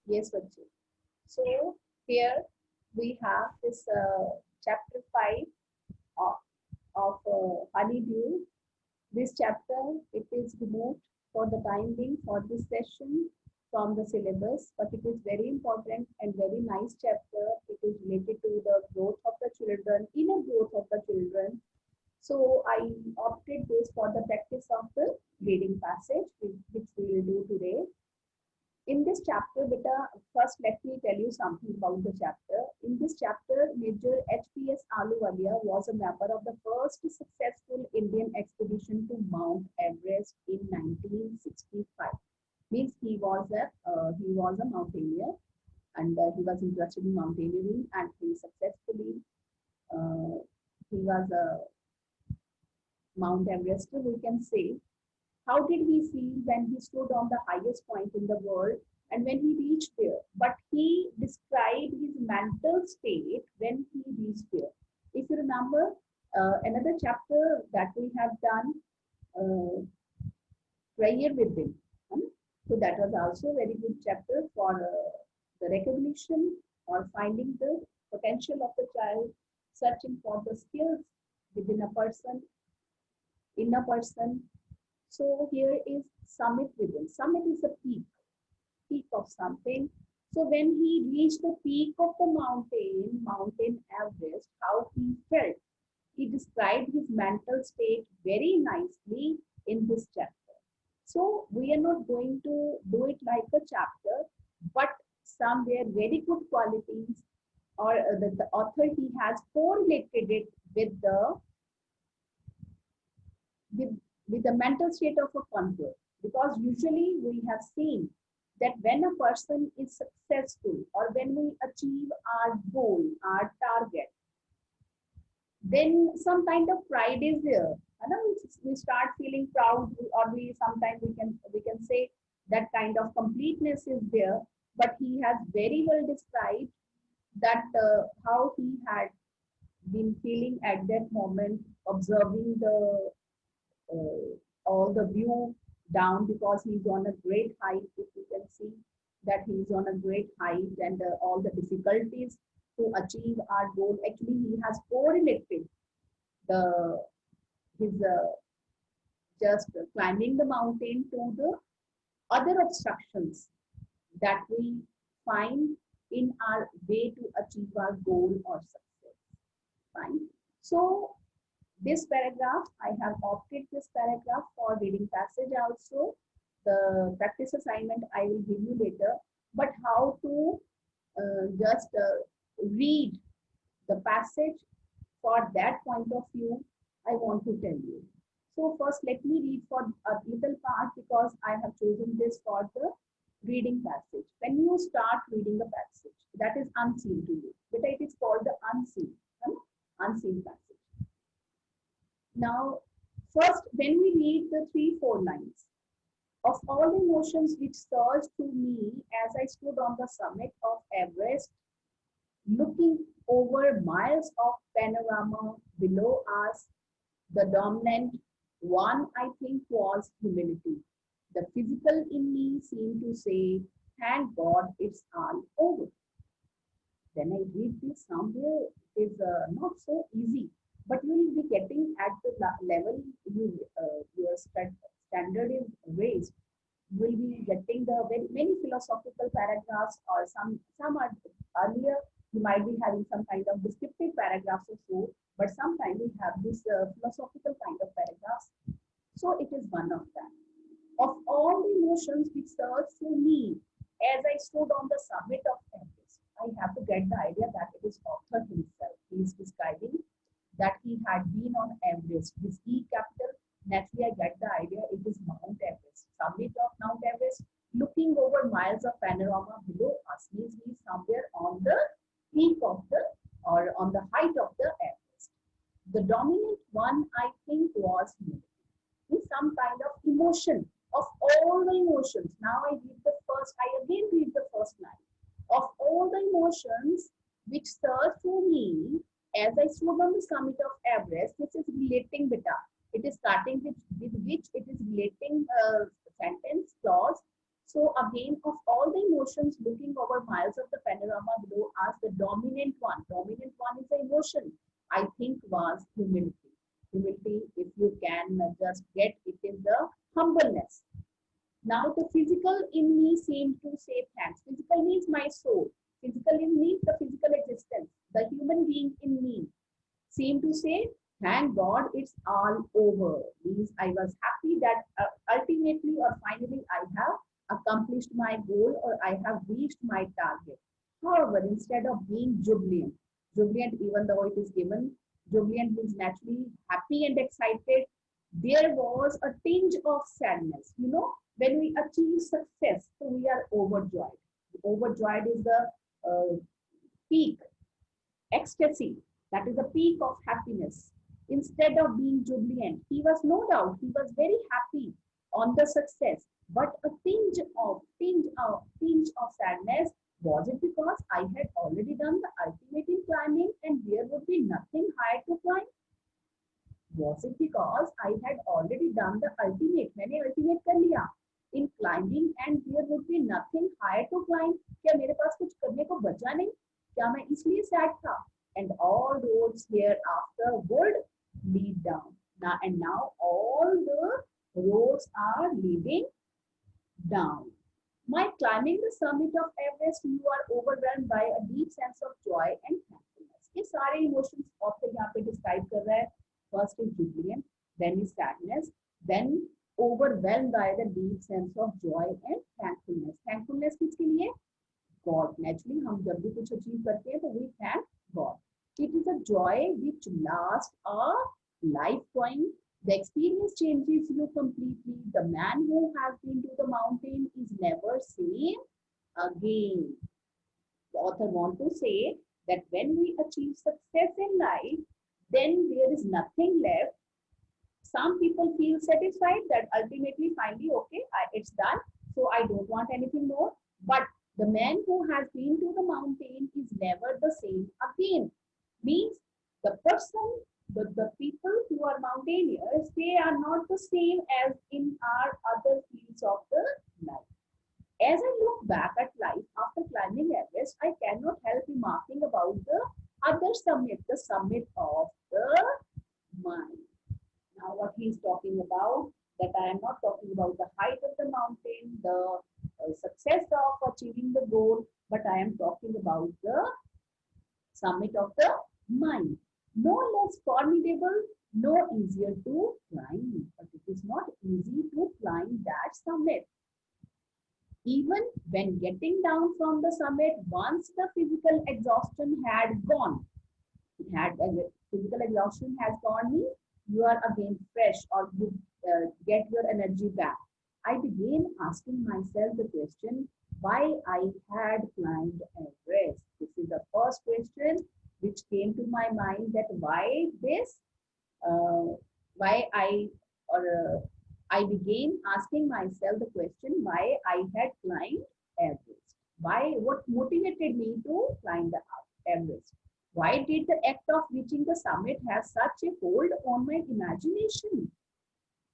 Yes, Vajju. So here we have this chapter 5 of, of honeydew. This chapter, it is removed for the time being for this session from the syllabus, but it is very important and very nice chapter. It is related to the growth of the children, inner growth of the children. So I opted this for the practice of the reading passage, which we will do today. In this chapter, beta, first let me tell you something about the chapter. In this chapter, Major HPS Ahluwalia was a member of the first successful Indian expedition to Mount Everest in 1965. Means he was a mountaineer, and he was interested in mountaineering, and he successfully uh, he was a Mount Everester, we can say. How did he feel when he stood on the highest point in the world and when he reached there? But he described his mental state when he reached there. If you remember, another chapter that we have done, uh, Prayer Within. So that was also a very good chapter for the recognition or finding the potential of the child, searching for the skills within a person, in a person. So here is summit within. Summit is a peak of something. So when he reached the peak of the mountain, Mountain Everest, how he felt. He described his mental state very nicely in this chapter. So we are not going to do it like a chapter, but somewhere very good qualities or the author he has correlated it with, with the mental state of a conqueror. Because usually we have seen that when a person is successful or when we achieve our goal, our target, then some kind of pride is there. And then we start feeling proud, or we sometimes we can say that kind of completeness is there. But he has very well described that how he had been feeling at that moment, observing the all the view down because he's on a great height. If you can see that he's on a great height and all the difficulties to achieve our goal, actually he has correlated the his just climbing the mountain to the other obstructions that we find in our way to achieve our goal or success. Fine. So this paragraph, I have opted this paragraph for reading passage also. The practice assignment I will give you later. But how to just read the passage for that point of view, I want to tell you. So first, let me read for a little part because I have chosen this for the reading passage. When you start reading the passage, that is unseen to you. But it is called the unseen, unseen passage. Now, first, when we read the 3-4 lines, of all the emotions which surged through me as I stood on the summit of Everest, looking over miles of panorama below us, the dominant one, I think, was humility. The physical in me seemed to say, thank God it's all over. When I read this, somewhere it is not so easy, but you will be getting at the level your standard is raised. You will be getting the very many philosophical paragraphs, or some are earlier. You might be having some kind of descriptive paragraphs or so, but sometimes we have this philosophical kind of paragraphs. So it is one of them. Of all the emotions which surged through me as I stood on the summit of Everest, I have to get the idea that it is author himself. He is describing that he had been on Everest. This E capital, naturally I get the idea it is Mount Everest. Summit of Mount Everest, looking over miles of panorama below us, means he is somewhere on the peak of the, or on the height of the Everest. The dominant one, I think, was humility. Means some kind of emotion of all the emotions. Now I again read the first line. Of all the emotions which surged through me as I stood on the summit of Everest, this is relating beta. It is starting with which it is relating sentence clause. So again, of all the emotions looking over miles of the panorama below us, the dominant one is the emotion, I think, was humility. Humility, if you can just get it, is the humbleness. Now the physical in me seemed to say thanks. Physical means my soul. Physical in me, the physical existence. The human being in me seemed to say, thank God it's all over. Means I was happy that ultimately or finally I have accomplished my goal or I have reached my target. However, instead of being jubilant even though it is given, jubilant means naturally happy and excited, there was a tinge of sadness. You know, when we achieve success, so we are overjoyed. Overjoyed is the peak ecstasy. That is the peak of happiness. Instead of being jubilant, he was no doubt, he was very happy on the success, but a tinge of sadness. Was it because I had already done the ultimate in climbing and there would be nothing higher to climb? Was it because I had already done the ultimate? मैंने ultimate कर लिया in climbing and there would be nothing higher to climb? क्या मेरे पास कुछ करने को बचा नहीं? क्या मैं इसलिए sad था? And all roads hereafter would lead down. Now all the roads are leading down. My climbing the summit of Everest, you are overwhelmed by a deep sense of joy and thankfulness. ये सारे emotions author यहाँ पे describe कर रहा है. First is jubilant, then is sadness, then overwhelmed by the deep sense of joy and thankfulness. Thankfulness किसके लिए? God. Naturally, हम जब भी कुछ achieve करते हैं तो we thank God. It is a joy which lasts a lifetime. The experience changes you completely. The man who has been to the mountain is never seen again. The author wants to say that when we achieve success in life, then there is nothing left. Some people feel satisfied that ultimately, finally, okay, it's done, so I don't want anything more. But the man who has been to the mountain is never the same again. Means the person, the people who are mountaineers, they are not the same as in our other fields of the life. As I look back at life after climbing Everest, I cannot help remarking about the other summit, the summit of the mind. Now, what he is talking about, that I am not talking about the height of the mountain, the success of achieving the goal, but I am talking about the summit of the mind. No less formidable, no easier to climb, but it is not easy to climb that summit. Even when getting down from the summit, once the physical exhaustion had gone, physical exhaustion has gone, you are again fresh or you get your energy back. I began asking myself the question why I had climbed Everest. This is the first question which came to my mind, that why this, why I began asking myself the question why I had climbed Everest. Why, what motivated me to climb the Everest? Why did the act of reaching the summit have such a hold on my imagination?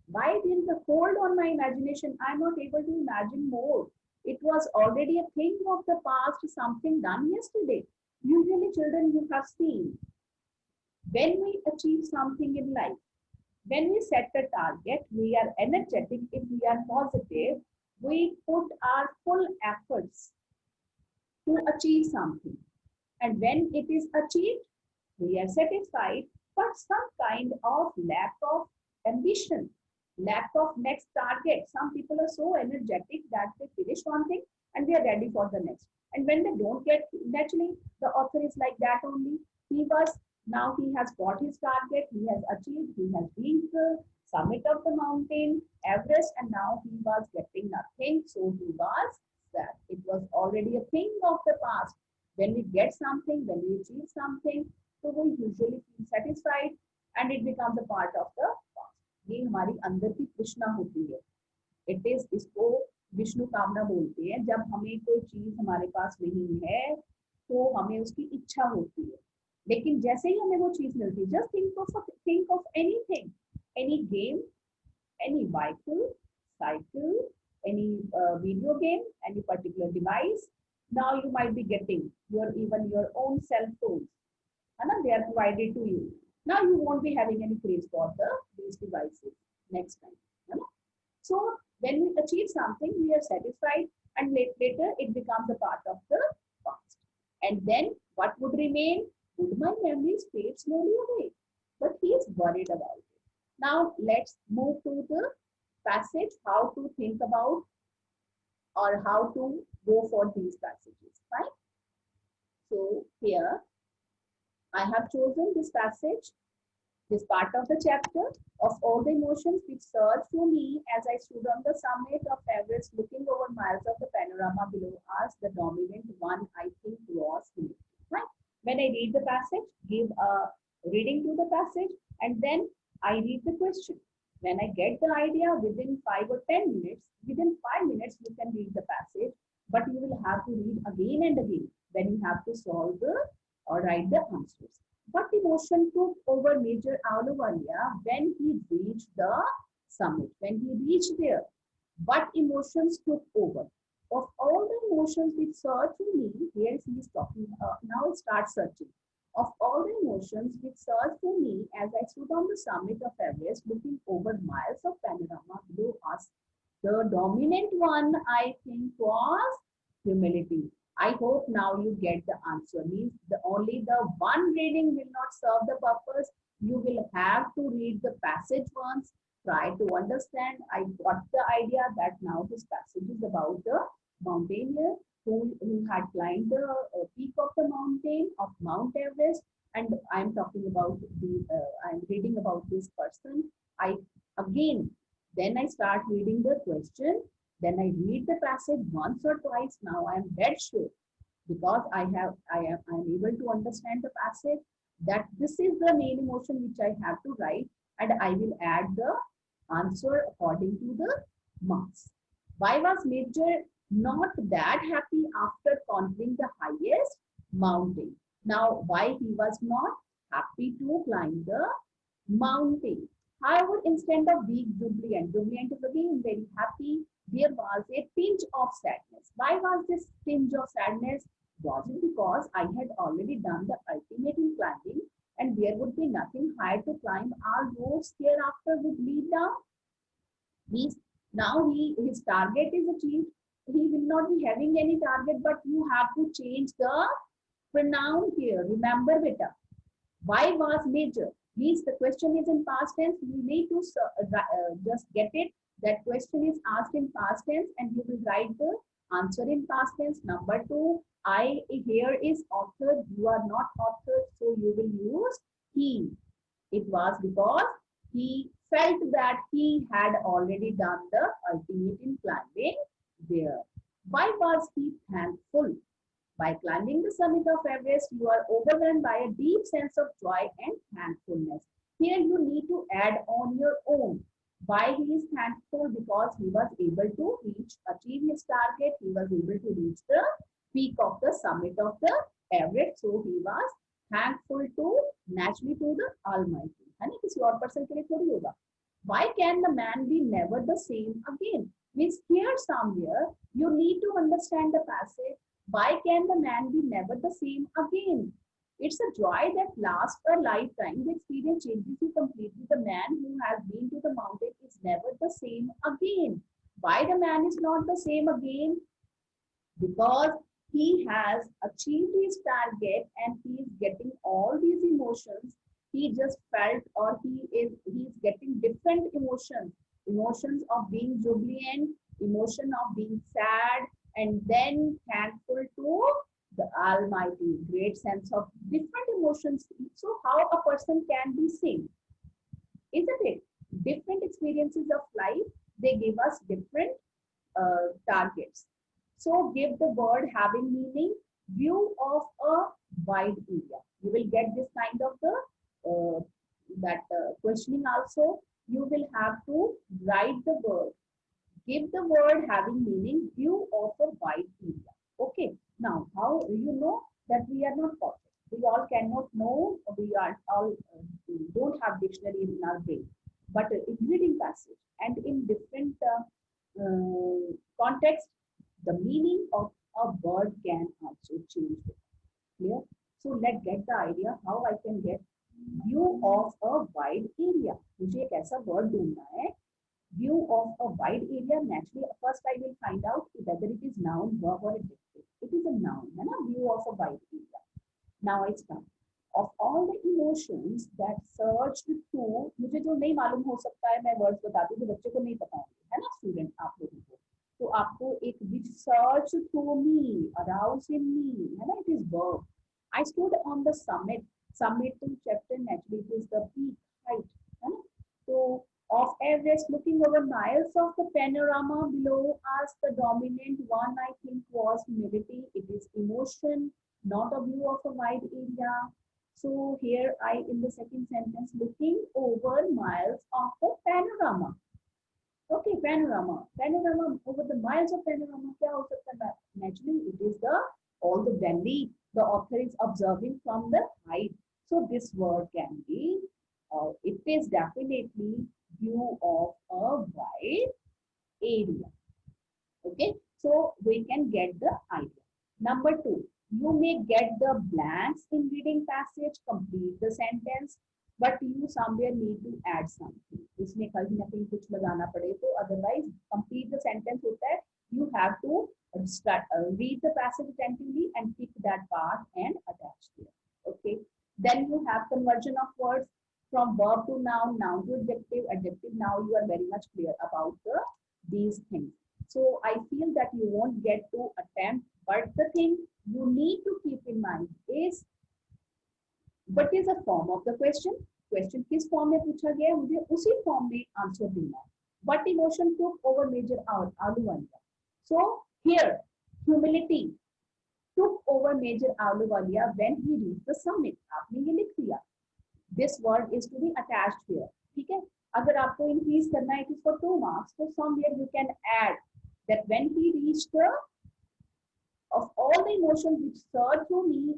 Why did the hold on my imagination? I'm not able to imagine more. It was already a thing of the past, something done yesterday. Usually, children, you have seen, when we achieve something in life, when we set a target, we are energetic. If we are positive, we put our full efforts to achieve something. And when it is achieved, we are satisfied, but some kind of lack of ambition, lack of next target. Some people are so energetic that they finish one thing and they are ready for the next. And when they don't get, naturally, the author is like that only. Now he has got his target, he has achieved, he has reached the summit of the mountain, Everest, and now he was getting nothing. So he was sad. It was already a thing of the past. When we get something, when we achieve something, so we usually feel satisfied and it becomes a part of the past. ये हमारी अंदर की तृष्णा होती है. It is, इसको विष्णु कामना बोलते हैं. जब हमें कोई चीज हमारे पास नहीं है तो हमें उसकी इच्छा होती है, लेकिन जैसे ही हमें वो चीज मिलती है, just think of anything, any game, any vehicle, cycle, any video game, any particular device. Now you might be getting even your own cell phones, and they are provided to you. Now you won't be having any craze for these devices next time. है ना? So when we achieve something, we are satisfied, and later it becomes a part of the past. And then what would remain? Would my memories fade slowly away? But he is worried about it. Now let's move to the passage, how to think about or how to go for these passages, right? So here I have chosen this passage, this part of the chapter. Of all the emotions which surged through me as I stood on the summit of Everest looking over miles of the panorama below us, the dominant one I think was humility. Right? When I read the passage, give a reading to the passage, and then I read the question. When I get the idea within 5 or 10 minutes, within 5 minutes you can read the passage, but you will have to read again and again when you have to solve the or write the answers. What emotion took over Major Ahluwalia when he reached the summit? When he reached there, what emotions took over? Of all the emotions which surged through me, here he is talking, now it starts searching. Of all the emotions which surged through me as I stood on the summit of Everest looking over miles of panorama below us, the dominant one I think was humility. I hope now you get the answer. Means only the one reading will not serve the purpose. You will have to read the passage once, try to understand. I got the idea that now this passage is about the mountaineer who had climbed the peak of the mountain of Mount Everest. And I'm talking about I'm reading about this person. I again, then I start reading the question. Then I read the passage once or twice. Now I am dead sure, because I am able to understand the passage, that this is the main emotion which I have to write, and I will add the answer according to the marks. Why was Major not that happy after conquering the highest mountain? Now, why he was not happy to climb the mountain? However, instead of being jubilant is again very happy, there was a pinch of sadness. Why was this pinch of sadness? Was it because I had already done the ultimate in climbing and there would be nothing higher to climb? All roads thereafter would lead down. Means now his target is achieved. He will not be having any target, but you have to change the pronoun here. Remember, beta. Why was Major? Means the question is in past tense. You need to just get it. That question is asked in past tense and you will write the answer in past tense. Number 2, I here is author. You are not author, so you will use he. It was because he felt that he had already done the ultimate in climbing there. Why was he thankful? By climbing the summit of Everest, you are overwhelmed by a deep sense of joy and thankfulness. Here you need to add on your own. Why he is thankful? Because he was able to achieve his target. He was able to reach the peak of the summit of the Everest. So he was thankful to naturally to the Almighty. है ना? किसी और person के लिए थोड़ी होगा. Why can the man be never the same again? Means here somewhere you need to understand the passage. Why can the man be never the same again? It's a joy that lasts a lifetime. The experience changes you completely. The man who has been to the mountain is never the same again. Why the man is not the same again? Because he has achieved his target and he is getting all these emotions. He just felt, or he's getting different emotions. Emotions of being jubilant, emotion of being sad, and then thankful to the Almighty. Great sense of different emotions. So how a person can be same? Isn't it? Different experiences of life, they give us different targets. So give the word having meaning, view of a wide area. You will get this kind of the questioning also. You will have to write the word. Give the word having meaning, view of a wide area. Okay. Now, how you know that we are not perfect? We all cannot know. We are all don't have dictionary in our brain. But in reading passage and in different context, the meaning of a word can also change. Clear? So let's get the idea how I can get view of a wide area. मुझे एक ऐसा word ढूंढना है. View of a wide area. Naturally, first I will find out whether it is noun, verb or adjective. It is a noun, है ना? View of a wide area. Now it's come. Of all the emotions that surged through, मुझे जो नहीं मालूम हो सकता है मैं वर्ड्स बताती हूँ जो बच्चे को नहीं पता होंगे, है ना स्टूडेंट आप लोगों को. तो आपको एक which surged through me, aroused in me, है ना? It is verb. I stood on the summit. Summit to chapter naturally it is the peak height, है ना? So of Everest, looking over miles of the panorama below us, the dominant one I think was humility. It is emotion, not a view of a wide area. So here I in the second sentence looking over miles of the panorama. Okay, panorama. Panorama over the miles of panorama. क्या हो सकता है? Naturally, it is the all the valley the author is observing from the height. So this word can be, it is definitely view of a wide area. Okay, so we can get the idea. Number two, you may get the blanks in reading passage, complete the sentence, but you somewhere need to add something. इसमें कहीं ना कहीं कुछ लगाना पड़े तो otherwise complete the sentence होता है. You have to read the passage attentively and pick that part and attach there. Okay. Then you have conversion of words from verb to noun, noun to adjective, adjective. Now you are very much clear about these things. So I feel that you won't get to attempt, but the thing you need to keep in mind is what is the form of the question? Question किस form में पूछा गया है, मुझे उसी form में answer देना है. What emotion took over Major Ahluwalia? So here humility took over Major Ahluwalia when he reached the summit. आपने ये लिख दिया. This word is to be attached here. ठीक है? अगर आपको increase करना है, it is for 2 marks. So somewhere you can add that when he reached the of all the emotions which surged through me,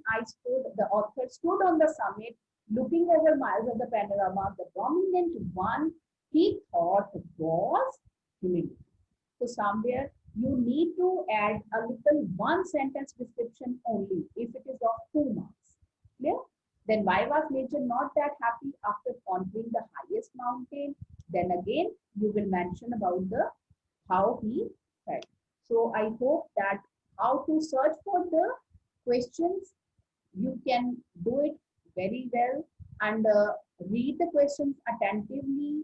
the author stood on the summit, looking over miles of the panorama. The dominant one he thought was humility. So somewhere you need to add a little one sentence description only if it is of 2 marks. Clear? Then why was nature not that happy after conquering the highest mountain? Then again, you will mention about the how he felt. So I hope that how to search for the questions, you can do it very well and read the questions attentively.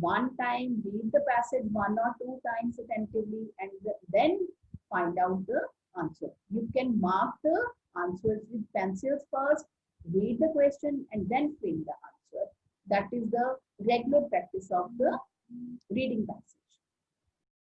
One time, read the passage 1 or 2 times attentively and then find out the answer. You can mark the answers with pencils first, read the question and then fill the answer. That is the regular practice of the reading passage.